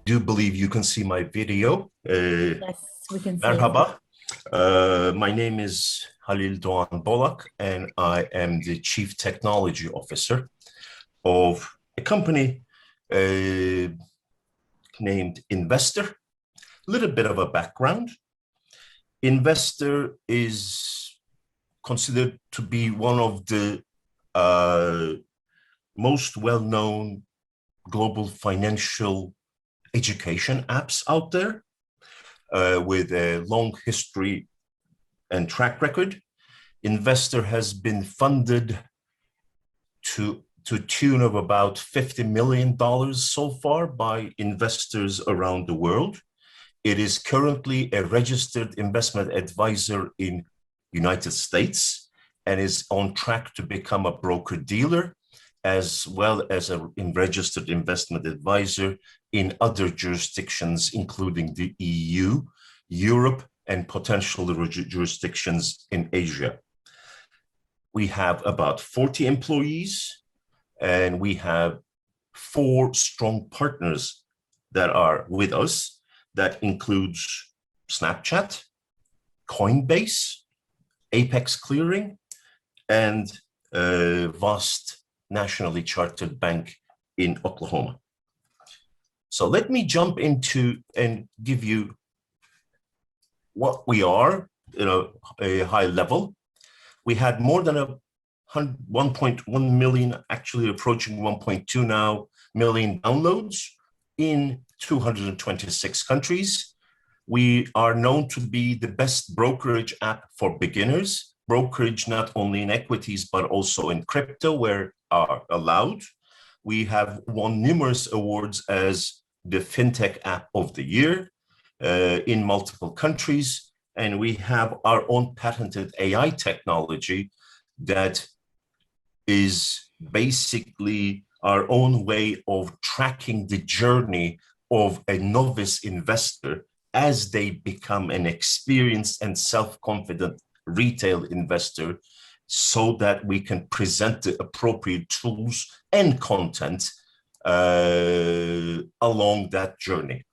do believe you can see my video. Yes, we can see it. Merhaba. My name is Halil Doğan Bolak, and I am the Chief Technology Officer of a company named Invstr. A little bit of a background. Invstr is considered to be one of the most well-known global financial education apps out there, with a long history and track record. Invstr has been funded to tune of about $50 million so far by investors around the world. It is currently a registered investment advisor in United States and is on track to become a broker-dealer, as well as a registered investment advisor in other jurisdictions, including the EU, Europe, and potential jurisdictions in Asia. We have about 40 employees, and we have 4 strong partners that are with us. That includes Snapchat, Coinbase, Apex Clearing, and Vast nationally chartered bank in Oklahoma. So let me jump into and give you what we are, a high level. We had more than 1.1 million, actually approaching 1.2 now, million downloads in 226 countries. We are known to be the best brokerage app for beginners. Brokerage not only in equities, but also in crypto where are allowed. We have won numerous awards as the FinTech App of the Year in multiple countries. And we have our own patented AI technology that is basically our own way of tracking the journey of a novice investor as they become an experienced and self-confident retail investor, so that we can present the appropriate tools and content along that journey.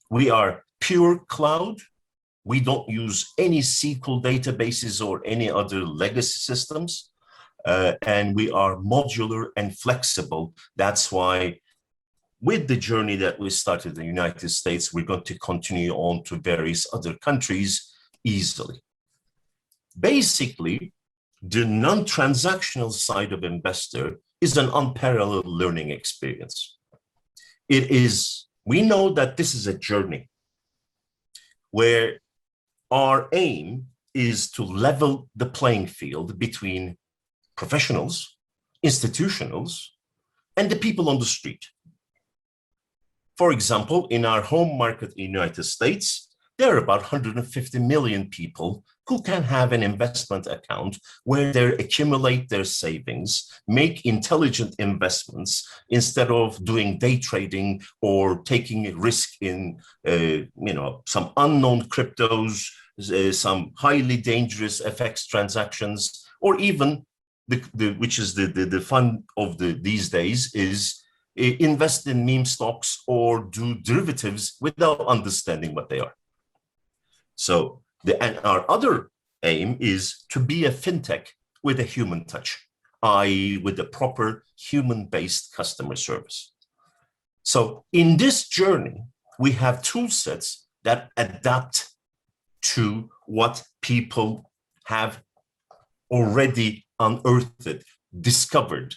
We are pure cloud. We don't use any SQL databases or any other legacy systems. And we are modular and flexible. That's why with the journey that we started in the United States, we're going to continue on to various other countries easily. Basically, the non-transactional side of Invstr is an unparalleled learning experience. We know that this is a journey where our aim is to level the playing field between professionals, institutionals, and the people on the street. For example, in our home market in the United States, there are about 150 million people who can have an investment account where they accumulate their savings, make intelligent investments instead of doing day trading or taking a risk in some unknown cryptos, some highly dangerous FX transactions, or even which is the fun of these days is invest in meme stocks or do derivatives without understanding what they are. So and our other aim is to be a fintech with a human touch, i.e. with a proper human-based customer service. So in this journey, we have tool sets that adapt to what people have already unearthed, discovered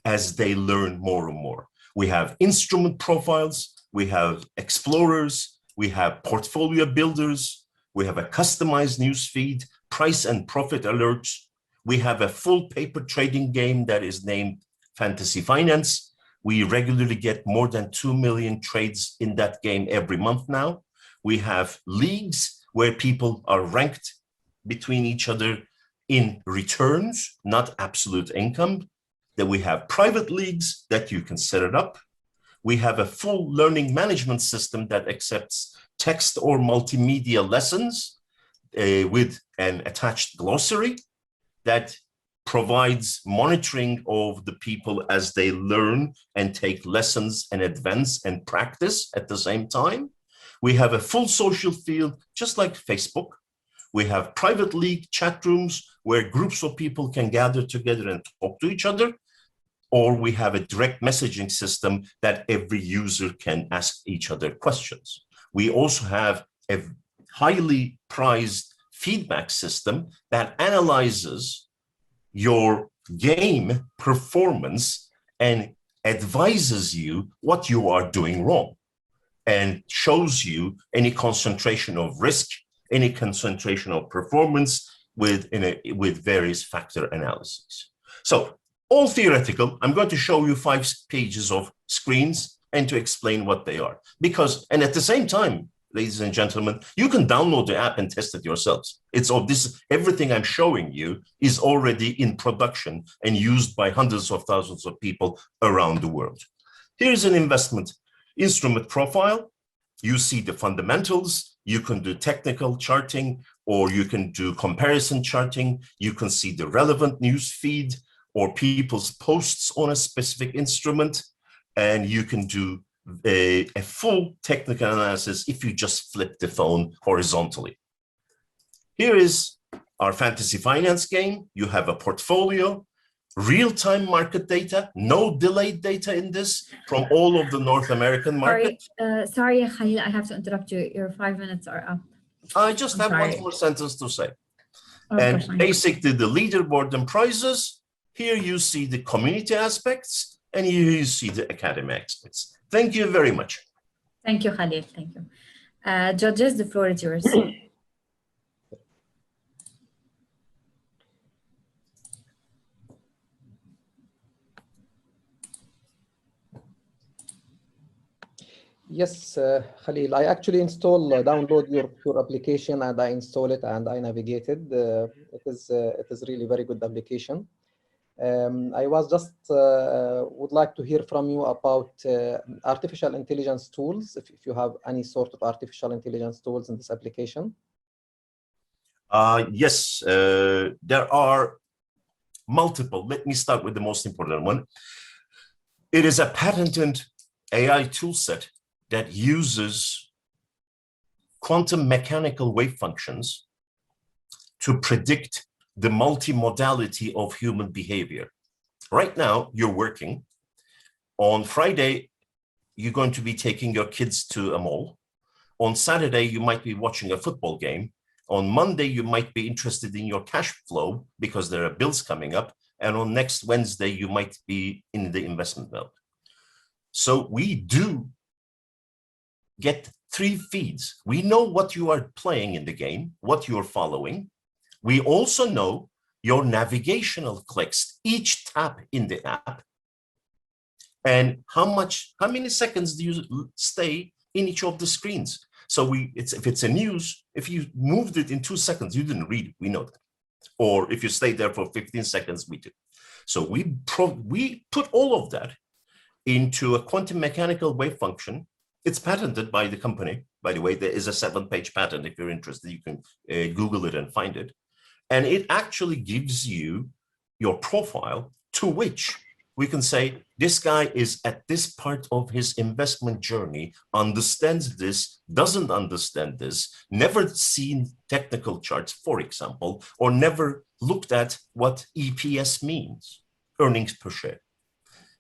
as they learn more and more. We have instrument profiles, we have explorers, we have portfolio builders, we have a customized newsfeed, price and profit alerts. We have a full paper trading game that is named Fantasy Finance. We regularly get more than 2 million trades in that game every month now. We have leagues where people are ranked between each other in returns, not absolute income. Then we have private leagues that you can set it up. We have a full learning management system that accepts text or multimedia lessons with an attached glossary that provides monitoring of the people as they learn and take lessons and advance and practice at the same time. We have a full social field, just like Facebook. We have private league chat rooms where groups of people can gather together and talk to each other. Or we have a direct messaging system that every user can ask each other questions. We also have a highly prized feedback system that analyzes your game performance and advises you what you are doing wrong and shows you any concentration of risk, any concentration of performance with various factor analyses. So all theoretical. I'm going to show you 5 pages of screens and to explain what they are. And at the same time, ladies and gentlemen, you can download the app and test it yourselves. Everything I'm showing you is already in production and used by hundreds of thousands of people around the world. Here's an investment instrument profile. You see the fundamentals. You can do technical charting, or you can do comparison charting. You can see the relevant news feed or people's posts on a specific instrument, and you can do a full technical analysis if you just flip the phone horizontally. Here is our fantasy finance game. You have a portfolio, real-time market data, no delayed data in this from all of the North American market. Sorry, Khalil, I have to interrupt you. Your 5 minutes are up. I just have one more sentence to say. Okay, And fine. basically the leaderboard and prizes, here you see the community aspects, and here you see the academic aspects. Thank you very much. Thank you, Khalil. Thank you. Judges, the floor is yours. Yes, Khalil, I actually download your application, and I install it and I navigated. It is really very good application. I was just would like to hear from you about artificial intelligence tools, if you have any sort of artificial intelligence tools in this application. Yes, there are multiple. Let me start with the most important one. It is a patented AI toolset that uses quantum mechanical wave functions to predict the multimodality of human behavior. Right now, you're working. On Friday, you're going to be taking your kids to a mall. On Saturday, you might be watching a football game. On Monday, you might be interested in your cash flow because there are bills coming up. And on next Wednesday, you might be in the investment mode. So we do get 3 feeds. We know what you are playing in the game, what you're following. We also know your navigational clicks, each tap in the app, and how many seconds do you stay in each of the screens. So if it's a news, if you moved it in 2 seconds, you didn't read it, we know that. Or if you stayed there for 15 seconds, we do. So we put all of that into a quantum mechanical wave function. It's patented by the company. By the way, there is a 7-page patent. If you're interested, you can Google it and find it. And it actually gives you your profile, to which we can say, this guy is at this part of his investment journey, understands this, doesn't understand this, never seen technical charts, for example, or never looked at what EPS means, earnings per share.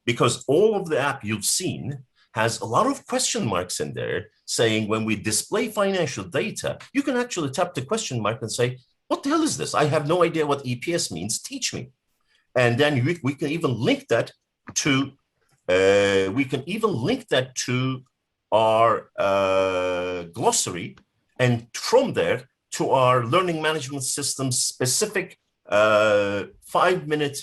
Because all of the app you've seen has a lot of question marks in there saying, when we display financial data, you can actually tap the question mark and say, what the hell is this? I have no idea what EPS means, teach me. And then we can even link that to our glossary, and from there to our learning management system specific 5-minute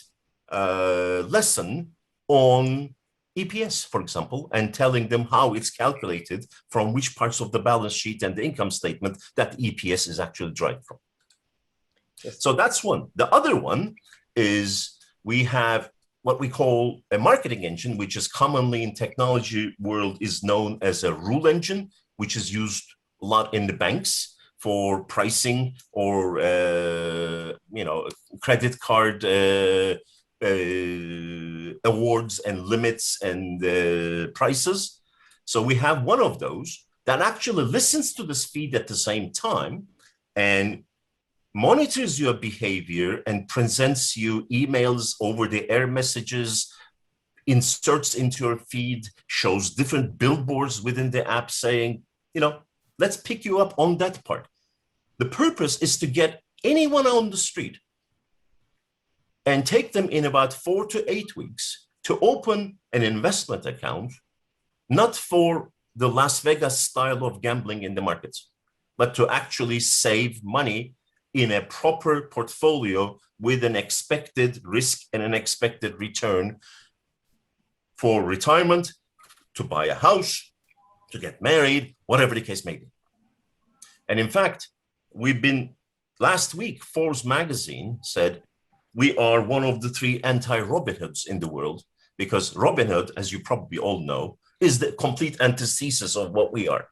lesson on EPS, for example, and telling them how it's calculated from which parts of the balance sheet and the income statement that EPS is actually derived from. Yes. So that's one. The other one is we have what we call a marketing engine, which is commonly in technology world is known as a rule engine, which is used a lot in the banks for pricing or credit card awards and limits and prices. So we have one of those that actually listens to this feed at the same time and monitors your behavior and presents you emails, over-the-air messages, inserts into your feed, shows different billboards within the app saying, let's pick you up on that part. The purpose is to get anyone on the street and take them in about 4 to 8 weeks to open an investment account, not for the Las Vegas style of gambling in the markets, but to actually save money in a proper portfolio with an expected risk and an expected return for retirement, to buy a house, to get married, whatever the case may be. And in fact, last week, Forbes magazine said, we are one of the 3 anti-Robinhoods in the world, because Robinhood, as you probably all know, is the complete antithesis of what we are.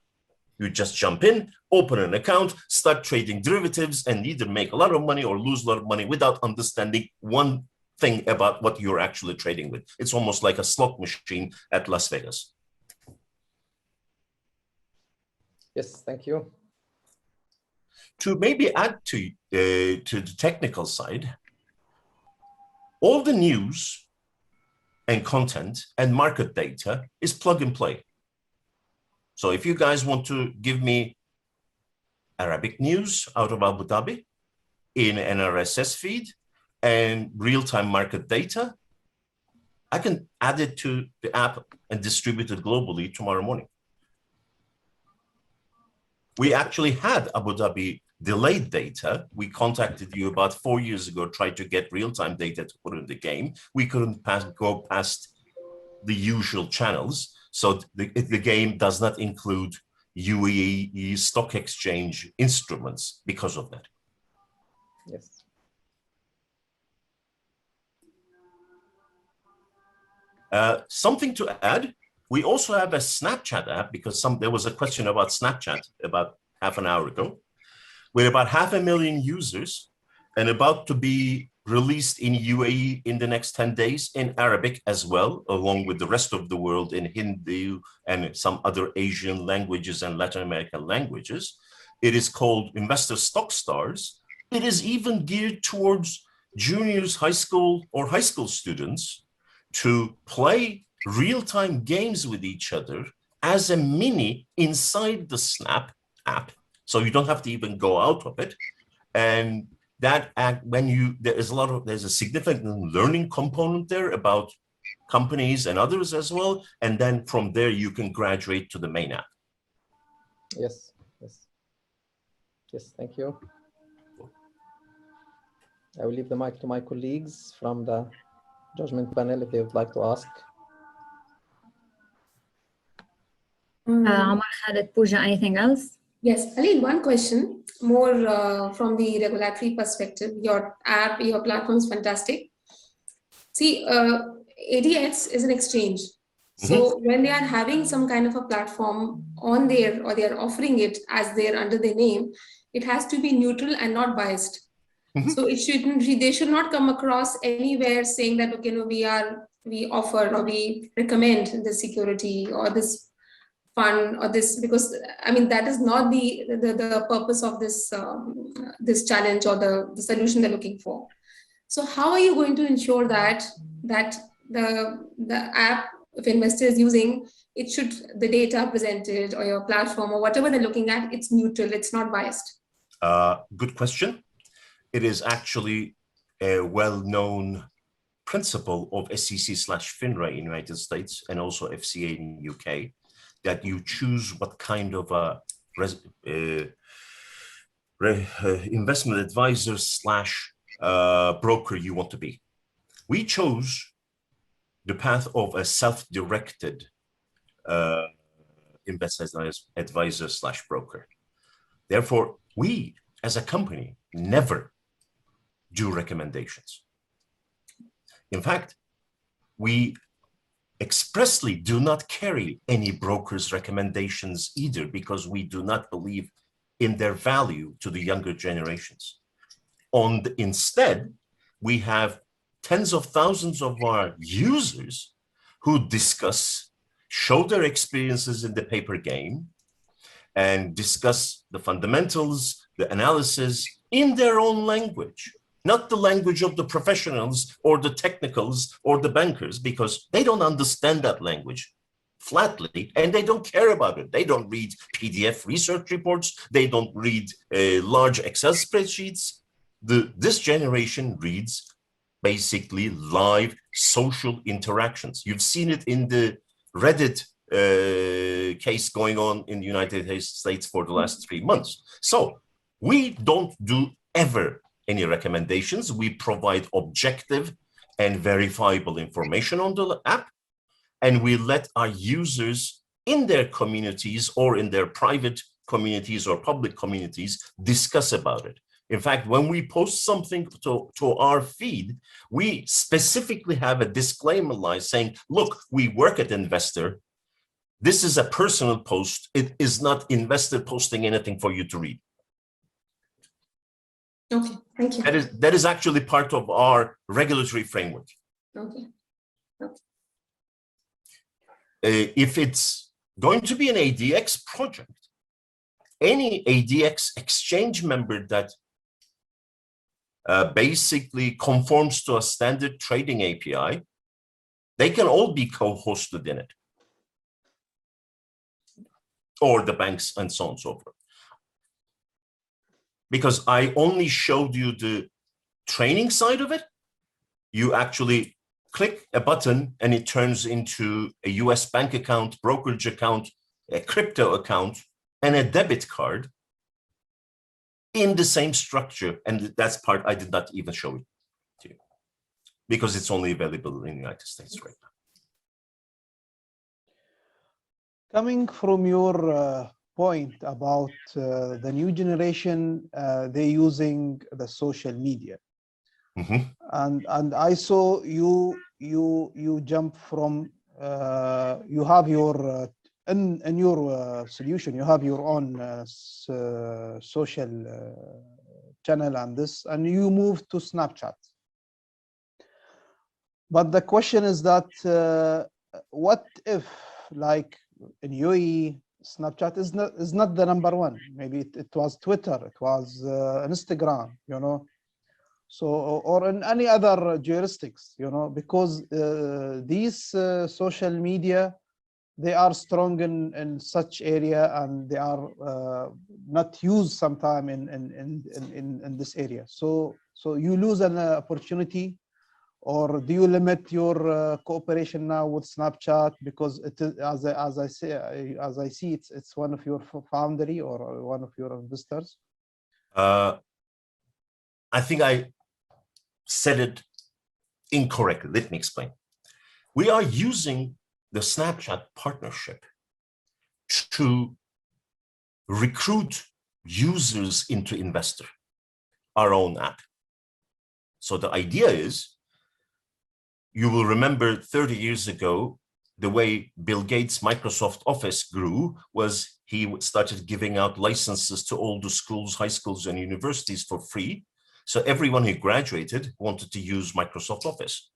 You just jump in, open an account, start trading derivatives, and either make a lot of money or lose a lot of money without understanding one thing about what you're actually trading with. It's almost like a slot machine at Las Vegas. Yes, thank you. To maybe add to the technical side, all the news and content and market data is plug and play. So if you guys want to give me Arabic news out of Abu Dhabi in an RSS feed and real-time market data, I can add it to the app and distribute it globally tomorrow morning. We actually had Abu Dhabi delayed data. We contacted you about 4 years ago, tried to get real-time data to put in the game. We couldn't go past the usual channels. So the game does not include UAE stock exchange instruments because of that. Yes. Something to add, we also have a Snapchat app, because there was a question about Snapchat about half an hour ago. With about 500,000 users and about to be released in UAE in the next 10 days in Arabic as well, along with the rest of the world in Hindi and some other Asian languages and Latin American languages. It is called Invstr Stock Stars. It is even geared towards juniors, high school or high school students to play real-time games with each other as a mini inside the Snap app. So you don't have to even go out of it. And that act, there's a significant learning component there about companies and others as well. And then from there, you can graduate to the main app. Yes, yes. Yes, thank you. I will leave the mic to my colleagues from the judgment panel if they would like to ask. Omar, Khaled, Pooja, anything else? Yes, Aline, one question more from the regulatory perspective. Your app, your platform is fantastic. See, ADX is an exchange. So when they are having some kind of a platform on there, or they are offering it as there under their name, it has to be neutral and not biased. So it shouldn't, they should not come across anywhere saying that, okay, no, we offer or we recommend this security or this fund or this, because I mean that is not the purpose of this this challenge or the solution they're looking for. So how are you going to ensure that the app, if investor is using it, should the data presented or your platform or whatever they're looking at, it's neutral, it's not biased? Good question. It is actually a well-known principle of SEC/FINRA in the United States and also FCA in the UK, that you choose what kind of a investment advisor / broker you want to be. We chose the path of a self-directed investment advisor / broker. Therefore, we as a company never do recommendations. In fact, we expressly do not carry any broker's recommendations either, because we do not believe in their value to the younger generations. Instead, we have tens of thousands of our users who discuss, show their experiences in the paper game, and discuss the fundamentals, the analysis in their own language, not the language of the professionals or the technicals or the bankers, because they don't understand that language flatly, and they don't care about it. They don't read PDF research reports. They don't read large Excel spreadsheets. This generation reads basically live social interactions. You've seen it in the Reddit case going on in the United States for the last 3 months. So we don't do ever any recommendations. We provide objective and verifiable information on the app, and we let our users in their communities or in their private communities or public communities discuss about it. In fact, when we post something to our feed, we specifically have a disclaimer line saying, look, we work at Invstr. This is a personal post. It is not Invstr posting anything for you to read. Okay, thank you. That is actually part of our regulatory framework. Okay. If it's going to be an ADX project, any ADX exchange member that basically conforms to a standard trading API, they can all be co-hosted in it, or the banks and so on and so forth. Because I only showed you the training side of it, you actually click a button and it turns into a US bank account, brokerage account, a crypto account, and a debit card in the same structure. And that's part I did not even show it to you because it's only available in the United States right now. Coming from your point about the new generation, they're using the social media. Mm-hmm. And I saw you jump from you have your in your solution, you have your own social channel and this, and you move to Snapchat. But the question is that what if, like in UAE, Snapchat is not the number one? Maybe it was Twitter, it was Instagram, you know. So, or in any other jurisdictions, you know, because these social media, they are strong in such area, and they are not used sometime in this area. So you lose an opportunity, or do you limit your cooperation now with Snapchat because it is, as I see, it's one of your foundry or one of your investors? I think I said it incorrectly. Let me explain. We are using the Snapchat partnership to recruit users into Invstr, our own app. So the idea is, you will remember 30 years ago, the way Bill Gates' Microsoft Office grew was he started giving out licenses to all the schools, high schools, and universities for free. So everyone who graduated wanted to use Microsoft Office,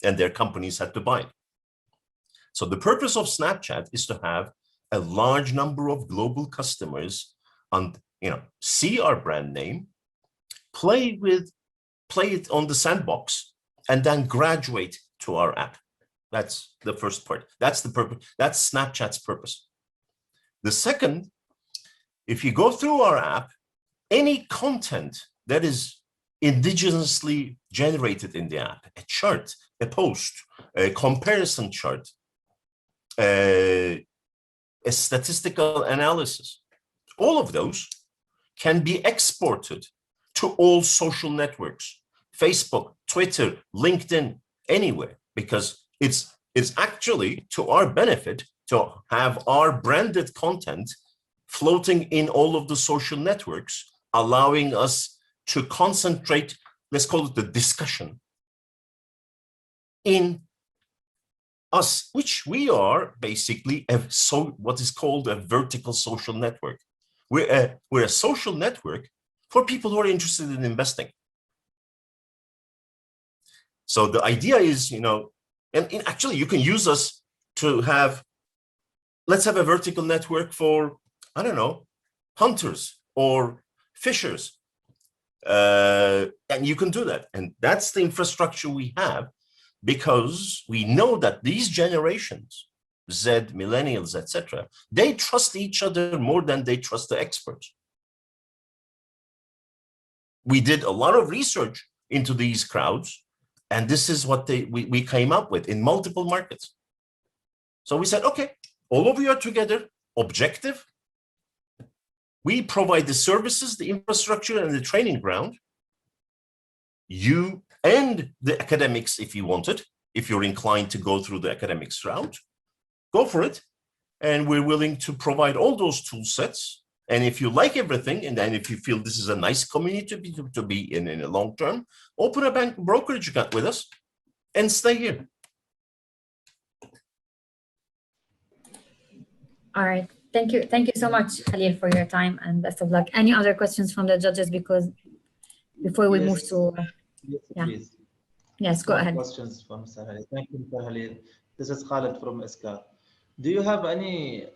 and their companies had to buy it. So the purpose of Snapchat is to have a large number of global customers and, you know, see our brand name, play it on the sandbox, and then graduate to our app. That's the first part. That's the purpose. That's Snapchat's purpose. The second, if you go through our app, any content that is indigenously generated in the app, a chart, a post, a comparison chart, a statistical analysis, all of those can be exported to all social networks, Facebook, Twitter, LinkedIn, anywhere, because it's actually to our benefit to have our branded content floating in all of the social networks, allowing us to concentrate, let's call it the discussion, in us, which we are basically what is called a vertical social network. We're a social network for people who are interested in investing. So the idea is, you know, and actually you can use us to have, let's have a vertical network for, I don't know, hunters or fishers. And you can do that. And that's the infrastructure we have, because we know that these generations, Z, millennials, etc., they trust each other more than they trust the experts. We did a lot of research into these crowds, and this is what we came up with in multiple markets. So we said, okay, all of you are together, objective. We provide the services, the infrastructure, and the training ground. You and the academics, if you want it, if you're inclined to go through the academics route, go for it. And we're willing to provide all those tool sets. And if you like everything, and then if you feel this is a nice community to be in a long term, open a bank brokerage account with us and stay here. All right. Thank you. Thank you so much, Khalil, for your time, and best of luck. Any other questions from the judges before we move to yes, yeah. please. Yes, go ahead. Questions from Mr. Khalil. Thank you, Mr. Khalil. This is Khalid from SCA. Do you have any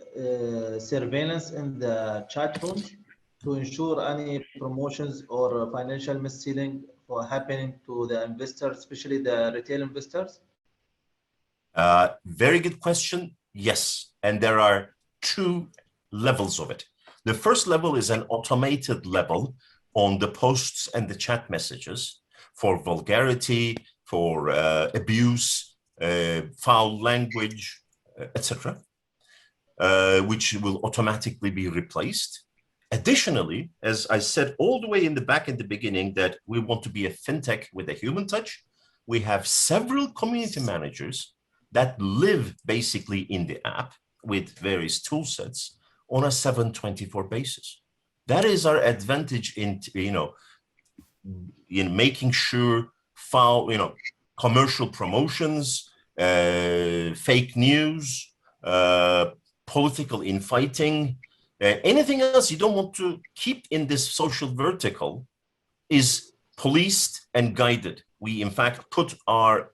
surveillance in the chat rooms to ensure any promotions or financial misleading for happening to the investors, especially the retail investors? Very good question. Yes, and there are two levels of it. The first level is an automated level on the posts and the chat messages for vulgarity, for abuse, foul language, etc., which will automatically be replaced. Additionally, as I said all the way in the beginning, that we want to be a fintech with a human touch, we have several community managers that live basically in the app with various tool sets on a 7/24 basis. That is our advantage in, in making sure commercial promotions, fake news, political infighting, anything else you don't want to keep in this social vertical is policed and guided. We, in fact, put our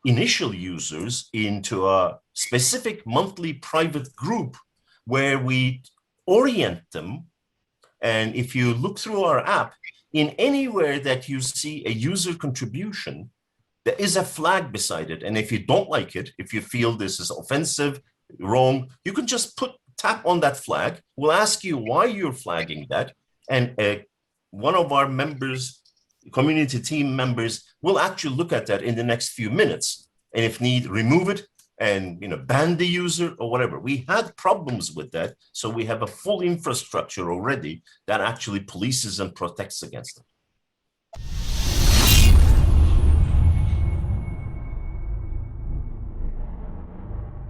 initial users into a specific monthly private group where we orient them. And if you look through our app, in anywhere that you see a user contribution, there is a flag beside it. And if you don't like it, if you feel this is offensive, wrong, you can just tap on that flag. We'll ask you why you're flagging that. And one of our members, community team members, will actually look at that in the next few minutes. And if need, remove it and ban the user or whatever. We had problems with that. So we have a full infrastructure already that actually polices and protects against it.